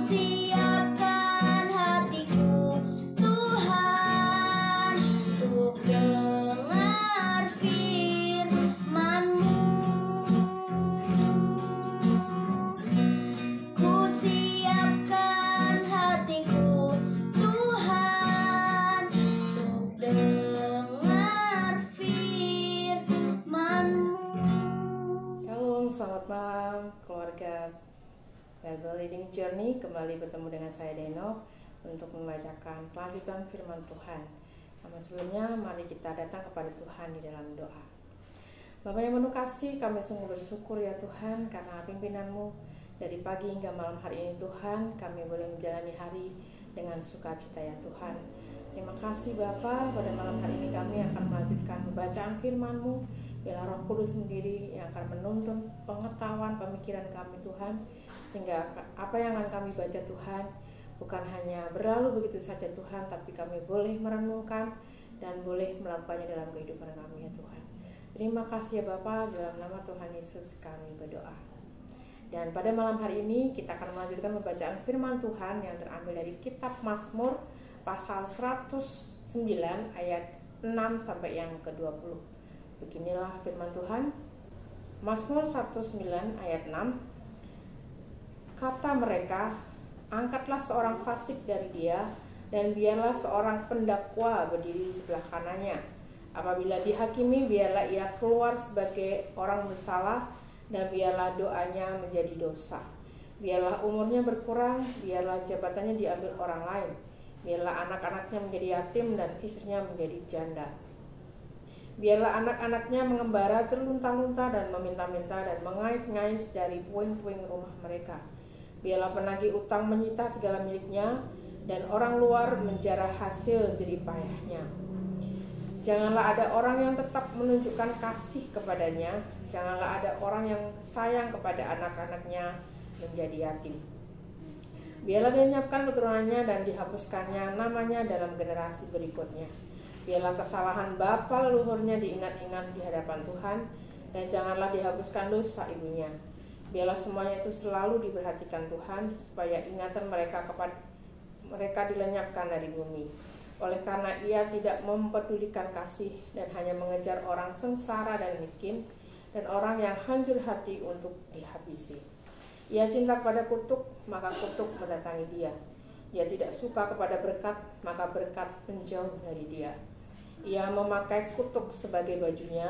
siapkan hatiku Tuhan untuk dengar firman-Mu. Ku siapkan hatiku Tuhan untuk dengar firman-Mu. Shalom, selamat malam keluarga Bible Reading Journey. Kembali bertemu dengan saya Deno untuk membacakan kelanjutan firman Tuhan. Namun sebelumnya mari kita datang kepada Tuhan di dalam doa. Bapa yang penuh kasih, kami sungguh bersyukur ya Tuhan karena pimpinan-Mu dari pagi hingga malam hari ini Tuhan. Kami boleh menjalani hari dengan sukacita ya Tuhan. Terima kasih Bapa, pada malam hari ini kami akan melanjutkan pembacaan firman-Mu. Biarlah Roh Kudus sendiri yang akan menuntun pengetahuan pemikiran kami Tuhan, sehingga apa yang akan kami baca Tuhan bukan hanya berlalu begitu saja Tuhan, tapi kami boleh merenungkan dan boleh melakukannya dalam kehidupan kami ya Tuhan. Terima kasih ya Bapa, dalam nama Tuhan Yesus kami berdoa. Dan pada malam hari ini kita akan melanjutkan pembacaan firman Tuhan yang terambil dari kitab Mazmur pasal 109 ayat 6 sampai yang ke-20. Beginilah firman Tuhan. Mazmur 109 ayat 6. Kata mereka, angkatlah seorang fasik dari dia, dan biarlah seorang pendakwa berdiri di sebelah kanannya. Apabila dihakimi, biarlah ia keluar sebagai orang bersalah, dan biarlah doanya menjadi dosa. Biarlah umurnya berkurang, biarlah jabatannya diambil orang lain. Biarlah anak-anaknya menjadi yatim dan istrinya menjadi janda. Biarlah anak-anaknya mengembara terlunta-lunta dan meminta-minta dan mengais-ngais dari puing-puing rumah mereka. Biarlah penagih utang menyita segala miliknya dan orang luar menjarah hasil jerih payahnya. Janganlah ada orang yang tetap menunjukkan kasih kepadanya. Janganlah ada orang yang sayang kepada anak-anaknya menjadi yatim. Biarlah dilenyapkan keturunannya dan dihapuskannya namanya dalam generasi berikutnya. Biarlah kesalahan bapa leluhurnya diingat-ingat di hadapan Tuhan, dan janganlah dihapuskan dosa ibunya. Biarlah semuanya itu selalu diperhatikan Tuhan, supaya ingatan mereka dilenyapkan dari bumi. Oleh karena ia tidak mempedulikan kasih dan hanya mengejar orang sengsara dan miskin, dan orang yang hancur hati untuk dihabisi. Ia cinta kepada kutuk, maka kutuk mendatangi dia. Ia tidak suka kepada berkat, maka berkat menjauh dari dia. Ia memakai kutuk sebagai bajunya,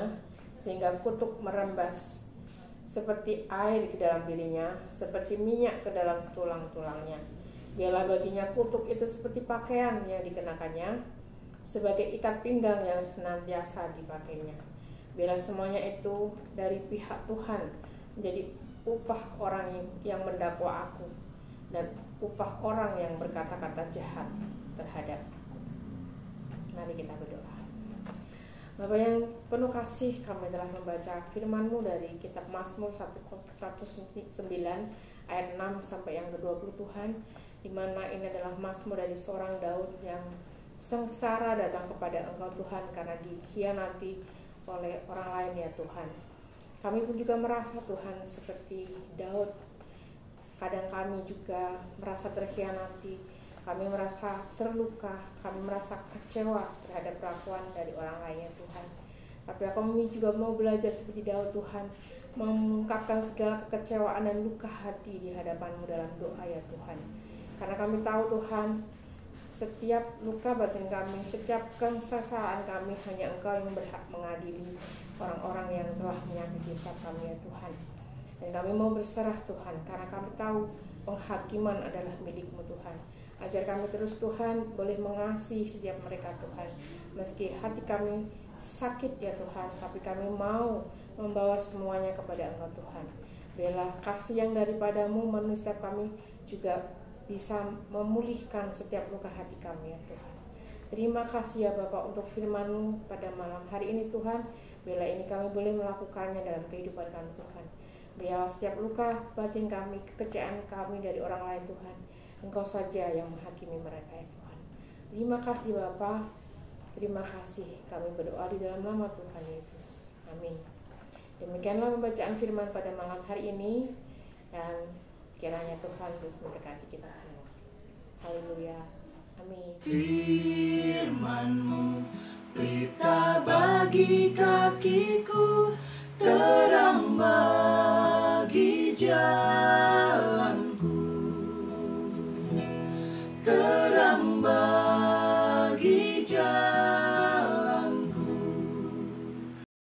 sehingga kutuk merembas seperti air ke dalam dirinya, seperti minyak ke dalam tulang-tulangnya. Biarlah baginya kutuk itu seperti pakaian yang dikenakannya, sebagai ikat pinggang yang senantiasa dipakainya. Biarlah semuanya itu dari pihak Tuhan menjadi upah orang yang mendakwa aku, dan upah orang yang berkata-kata jahat terhadap aku. Mari kita berdoa. Bapa yang penuh kasih, kami telah membaca firman-Mu dari kitab Mazmur 109 ayat 6 sampai yang ke-20 Tuhan, di mana ini adalah mazmur dari seorang Daud yang sengsara datang kepada Engkau Tuhan karena dikhianati oleh orang lain ya Tuhan. Kami pun juga merasa Tuhan seperti Daud, kadang kami juga merasa terkhianati, kami merasa terluka, kami merasa kecewa terhadap perlakuan dari orang lain ya Tuhan. Tapi kami juga mau belajar seperti Daud Tuhan, mengungkapkan segala kekecewaan dan luka hati di hadapan-Mu dalam doa ya Tuhan. Karena kami tahu Tuhan, setiap luka batin kami, setiap kesesalan kami, hanya Engkau yang berhak mengadili orang-orang yang telah menyakiti kami ya Tuhan. Dan kami mau berserah Tuhan, karena kami tahu penghakiman adalah milik-Mu Tuhan. Ajar kami terus Tuhan boleh mengasihi setiap mereka Tuhan. Meski hati kami sakit ya Tuhan, tapi kami mau membawa semuanya kepada Engkau Tuhan. Biarlah kasih yang daripada-Mu memenuhi setiap kami, juga bisa memulihkan setiap luka hati kami ya Tuhan. Terima kasih ya Bapak untuk firman-Mu pada malam hari ini Tuhan. Biarlah ini kami boleh melakukannya dalam kehidupan kami Tuhan. Biarlah setiap luka batin kami, kekecewaan kami dari orang lain Tuhan, Engkau saja yang menghakimi mereka ya Tuhan. Terima kasih Bapa. Terima kasih, kami berdoa di dalam nama Tuhan Yesus. Amin. Demikianlah pembacaan firman pada malam hari ini, dan Kiranya Tuhan terus memberkati kita semua. Haleluya. Amin. Firman-Mu pelita bagi kakiku, terang bagi